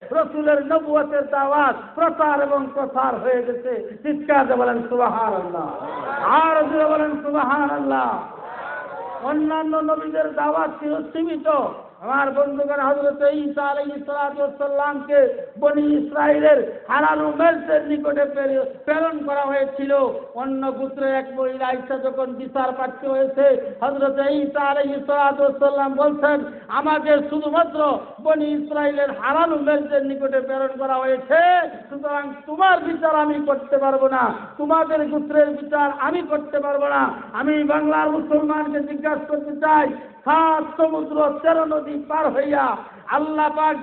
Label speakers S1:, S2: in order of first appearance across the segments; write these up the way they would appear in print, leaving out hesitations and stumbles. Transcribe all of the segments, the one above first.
S1: রসুলের নবুয়তের দাওয়াত প্রচার এবং প্রসার হয়ে গেছে। চিৎকার দিয়ে বলেন সুবহানাল্লাহ, আর জোরে বলেন সুবহানাল্লাহ। অন্যান্য নবীদের দাওয়াত ছিল সীমিত। আমার বন্ধুগণ, হযরত ঈসা আলাইহিস সালাতু ওয়াস সালামকে বনি ইসরাইলের হারানো মেলসের নিকটে প্রেরণ করা হয়েছিল। অন্য গোত্রের এক মহিলা আয়েশা যখন বিচার প্রার্থী হয়েছে, হযরত ঈসা আলাইহিস সালাতু ওয়াস সালাম বলছেন, আমাকে শুধুমাত্র বনি ইসরাইলের হারানো মেলসের নিকটে প্রেরণ করা হয়েছে, সুতরাং তোমার বিচার আমি করতে পারবো না, তোমাদের গোত্রের বিচার আমি করতে পারবো না। আমি বাংলার মুসলমানকে জিজ্ঞাসা করতে চাই, 7 সমুদ্র 13 নদী পার হইয়া আল্লাহ পাক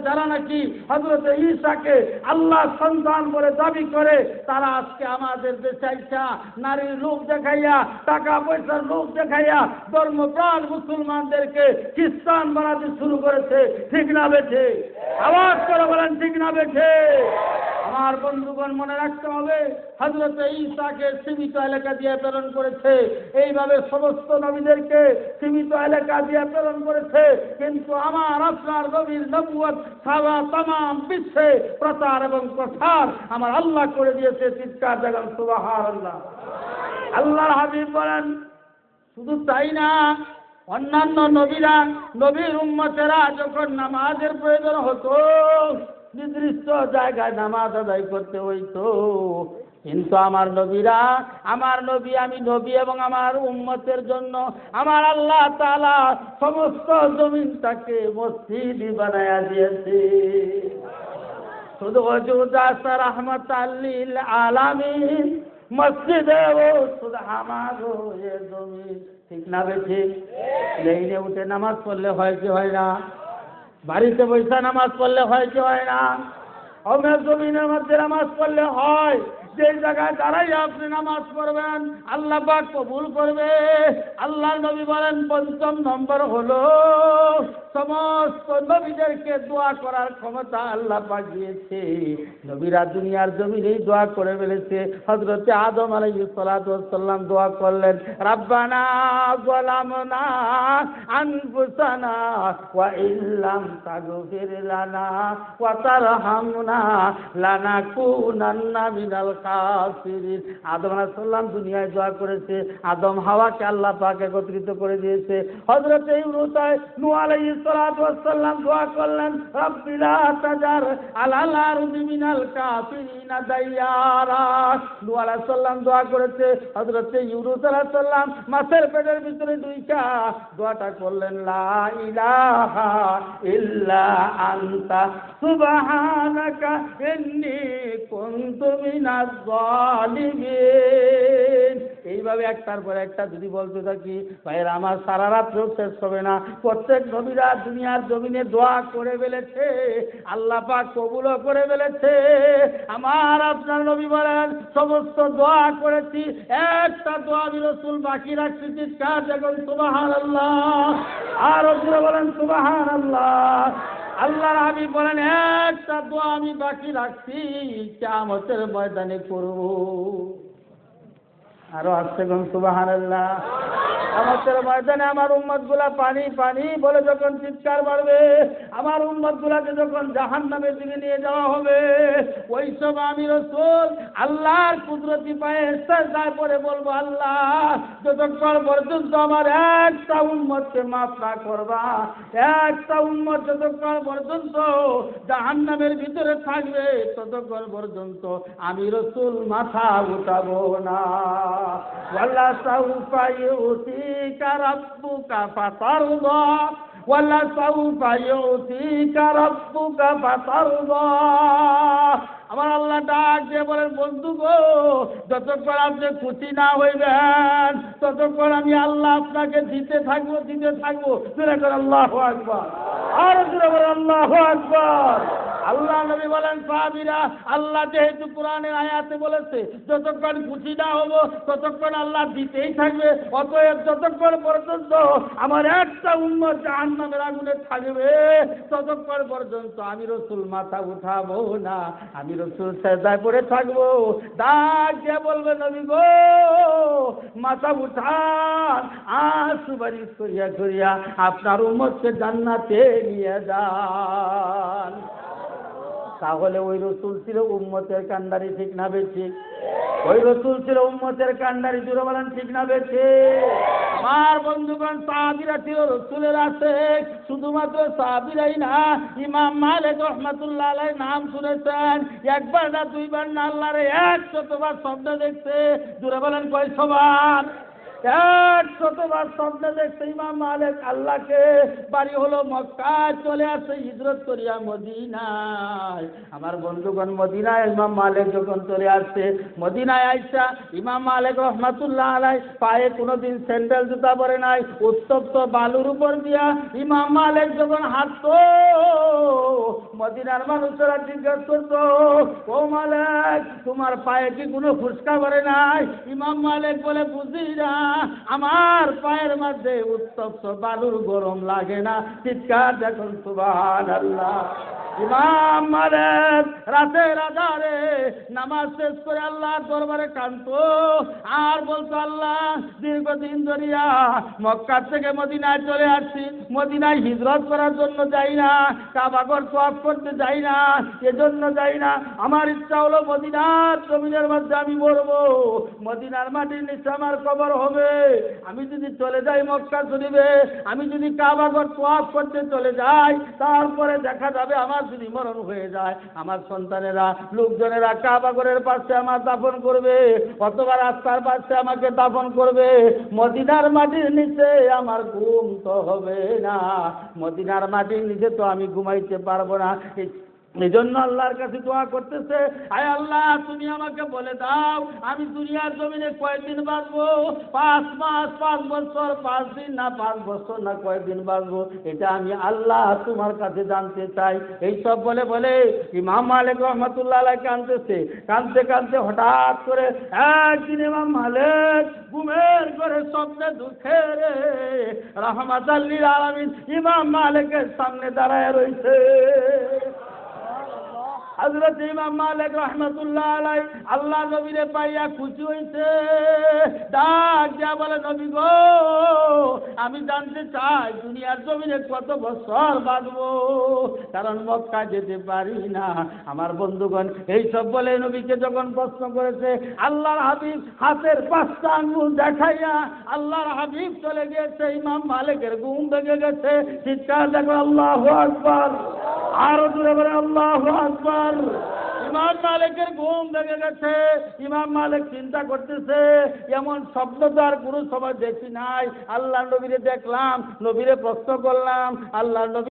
S1: যারা নাকি হযরত ঈসাকে আল্লাহ সন্তান বলে দাবি করে, তারা আজকে আমাদের দেশে আইসা নারীর লোক দেখাইয়া, টাকা পয়সার লোক দেখাইয়া ধর্মপ্রাণ মুসলমানদেরকে খ্রিস্টান বানাতে শুরু করেছে। ঠিক না বেঠে? আওয়াজ করে বলেন ঠিক না বেঠে? আমার বন্ধুগণ, মনে রাখতে হবে, হযরত ঈসাকে সীমিত এলাকা দিয়ে প্রেরণ করেছে, এইভাবে সমস্ত নবীদেরকে সীমিত এলাকা দিয়ে প্রেরণ করেছে। কিন্তু আমার আপনার নবীর নবুয়ত সারা তামাম বিশ্বে প্রচার এবং প্রসার আমার আল্লাহ করে দিয়েছে। চিৎকার দেন সুবহানাল্লাহ। আল্লাহর হাবিব বলেন, শুধু তাই না, অন্যান্য নবীরা, নবীর উম্মতেরা যখন নামাজের প্রয়োজন হতো, নির্দিষ্ট জায়গায় নামাজ আদায় করতে হইতো। কিন্তু আমার নবীরা, আমার নবী, আমি নবী এবং আমার উম্মতের জন্য আমার আল্লাহ তাআলা সমস্ত জমিনটাকে মসজিদ বানায়া দিয়েছে। শুধু ওয়াজুদা রাহমাতাল লিল আলামিন মসজিদে ও শুধু আমারও এ জমিন। ঠিক না বেঠি? লাইনে উঠে নামাজ পড়লে হয় কি হয় না? বাড়িতে বসে নামাজ পড়লে হয় কি হয় না? আমার জমিনের মধ্যে নামাজ পড়লে হয়। যে জায়গায় দাঁড়াই আপনি নামাজ পড়বেন, আল্লাহ পাক কবুল করবে। আল্লাহর নবী বলেন, ৫ম নম্বর হলো সমস্ত নবীদেরকে দোয়া করার ক্ষমতা আল্লাহ পাক দিয়েছে। নবীরা দুনিয়ার জমিনেই দোয়া করে ফেলেছে। হযরত আদম আলাইহিস সালাতু ওয়াস সালাম দোয়া করলেন, রাব্বানা যালামনা আনফুসানা ওয়া ইল্লাম তাগফির লানা ওয়া তারহামনা লানাকুনান্না মিনাল কাফিরিন। আদম আলাইহিস সালাম দুনিয়ায় দোয়া করেছে। আদম হাওয়াকে আল্লাহ পাক একত্রিত করে দিয়েছে। হযরত ইউনূস নূহ আলাইহিস সালাতু ওয়াস সালাম দোয়া করলেন, রাব্বি লা তাজার আলাল আরদি মিনাল কাফিরিনা দাইয়ারা। নূহ আলাইহিস সালাম দোয়া করেছে। হযরত ইউনূস আলাইহিস সালাম মাছের পেটের ভিতরে দুইটা দোয়াটা করলেন, লা ইলাহা ইল্লা আনতা সুবহানাকা ইন্নী কুনতু মিনাজ জালিমিন। এইভাবে একটার পর একটা যদি বলতে থাকি, ভাইয়ের আমার সারা রাত্রেও শেষ হবে না। প্রত্যেক নবীরা দুনিয়ার জমিনে দোয়া করে ফেলেছে, আল্লাহ পাক কবুলও করে ফেলেছে। আমার আপনার নবী বলেন, সমস্ত দোয়া করেছি, একটা দোয়া আমি রাসূল বাকি রাখছি। চিৎকার দেখুন সুবহানাল্লাহ, আর জোরে বলেন সুবহানাল্লাহ। আল্লাহর হাবিব বলেন, একটা দোয়া আমি বাকি রাখছি, কিয়ামতের ময়দানে করব। আরো আসছে কোন সুবহানাল্লাহ। কিয়ামতের ময়দানে আমার উম্মতগুলা পানি পানি বলে যখন চিৎকার মারবে, আমার উম্মতগুলাকে যখন জাহান্নামের দিকে নিয়ে যাওয়া হবে, ওই সময় আমি রাসূল আল্লাহর কুদরতি পায়ে সিজদায় পড়ে বলবো, আল্লাহ যতক্ষণ পর্যন্ত আমার একটা উম্মতকে মাফ না করবা, একটা উম্মত যতক্ষণ পর্যন্ত জাহান্নামের ভিতরে থাকবে, ততক্ষণ পর্যন্ত আমি রাসূল মাথা উঠাবো না। ওয়ালা সাউফা ইউতিকা রাব্বুকা ফাতারদা, ওয়ালা সাউফা ইউতিকা রাব্বুকা ফাতারদা। আমার আল্লাহ ডাক দিয়ে বলেন, বন্ধু গো, যতক্ষণ আপনি খুশি না হইবেন, ততক্ষণ আমি আল্লাহ আপনাকে দিতে থাকবো, দিতে থাকবো। আল্লাহু আকবার, আর জোরে বলেন আল্লাহু আকবার। আল্লাহ নবী বলেন, সাহাবীরা, আল্লাহ যেহেতু কোরআনের আয়াতে বলেছে যতক্ষণ খুশি না হব ততক্ষণ আল্লাহ দিতেই থাকবে, অতএব যতক্ষণ পর্যন্ত আমার একটা উম্মত জাহান্নামের আগুনে থাকবে, ততক্ষণ পর্যন্ত আমি রাসূল মাথা উঠাবো না, আমি রাসূল সিজদায় পড়ে থাকবো। ডাক দিয়ে বলবে, নবী গো, মাথা উঠান, আঁসু বারিশ করিয়া করিয়া আপনার উম্মতকে জান্নাতে নিয়ে যান। তাহলে ওই রসুল ছিল উম্মতের কান্ডারি, ঠিক না বেঠিক? ওই রসুল ছিল উম্মতের কান্ডারি, জুড়ে বলেন ঠিক না বেঠিক? আমার বন্ধুগণ, সাহাবীরা ছিল রসুলের আশিক। শুধুমাত্র সাহাবীরাই না, ইমাম মালিক রাহমাতুল্লাহ আলাইহির নাম শুনেছেন, একবার না দুইবার না, আল্লাহরে 100বার স্বপ্ন দেখছে। জুড়ে বলেন কয়শবার? 100বার স্বপ্ন দেখছে ইমাম মালিক আল্লাহকে। বাড়ি হলো মক্কায়, চলে আসে হিজরত করিয়া মদিনায়। আমার বন্ধুগণ, মদিনায় ইমাম মালিক যখন চলে আসছে, মদিনায় আইসা ইমাম মালিক রাহমাতুল্লাহ আলাইহি পায়ে কোনোদিন স্যান্ডেল জুতা পরে নাই, উত্তপ্ত বালুর উপর দিয়া ইমাম মালিক যখন হাঁটতো, মদিনার মানুষেরা জিজ্ঞেস করতো, ও মালিক, তোমার পায়ে কি কোনো ফুসকা পরে নাই? ইমাম মালিক বলে, বুঝি না, আমার পায়ের মধ্যে উত্তপ্ত বালুর গরম লাগে না। চিৎকার দেখুন সুবহানাল্লাহ। ইমাম মালিক রাতের আধারে নামাজ শেষ করে আল্লাহর দরবারে কাঁদতো আর বলতো, আল্লাহ, দীর্ঘদিন ধরিয়া মক্কা থেকে মদিনায় চলে আসছি, মদিনায় হিজরত করার জন্য যাই না, কাবাঘর তওয়াফ করতে যাই না, এজন্য যাই না। আমার ইচ্ছা হলো মদিনার জমিনের মধ্যে আমি মরবো, মদিনার মাটির নিচে আমার কবর হবে। আমি যদি চলে যাই মক্কা শরীফে, আমি যদি কাবাঘর তওয়াফ করতে চলে যাই, তারপরে দেখা যাবে আমার যদি মরণ হয়ে যায়, আমার সন্তানেরা, লোকজনেরা কাবাঘরের পাশে আমার দাফন করবে, অথবা রাস্তার পাশে আমাকে দাফন করবে। মদিনার মাটির নিচে আমার ঘুম তো হবে না, মদিনার মাটির নিচে তো আমি ঘুমাইতে পারবো না। এই জন্য আল্লাহর কাছে দোয়া করতেছে, আয় আল্লাহ, তুমি আমাকে বলে দাও, আমি দুনিয়ার জমিনে কয়দিন বাঁচবো? 5 মাস, 5 বছর, 5 দিন না 5 বছর না কয়দিন বাঁচবো? এটা আমি আল্লাহ তোমার কাছে জানতে চাই। এইসব বলে বলে ইমাম মালিক রহমাতুল্লাহ আলাইহি কাঁদতেছে। কাঁদতে কাঁদতে হঠাৎ করে একদিন ইমাম মালিক ঘুমের ঘরে স্বপ্নে দুঃখে রে রাহমাতাল লিল আলামিন ইমাম মালিকের সামনে দাঁড়ায় রয়েছে। হযরত ইমাম মালিক রাহমাতুল্লাহ আলাইহি আল্লাহ নবীরে পাইয়া খুশি হইছে, ডাক দিয়া বলে, নবী গো, আমি জানতে চাই দুনিয়ার জমিনে কত বছর বাঁচবো, কারণ মক্কা যেতে পারি না। আমার বন্ধুগণ, এইসব বলে নবীকে যখন প্রশ্ন করেছে, আল্লাহর হাবিব হাতের 5টা আঙ্গুল দেখাইয়া আল্লাহর হাবিব চলে গেছে। ইমাম মালিকের ঘুম ভেঙে গেছে। চিৎকার দেখো আল্লাহু আকবার, আরো জোরে বলে আল্লাহু আকবার। ইমাম মালিকের ঘুম ভেঙে গেছে। ইমাম মালিক চিন্তা করতেছে, এমন স্বপ্ন তো আর কোনো সময় দেখি নাই। আল্লাহ নবীরে দেখলাম, নবীরে প্রশ্ন করলাম, আল্লাহ নবী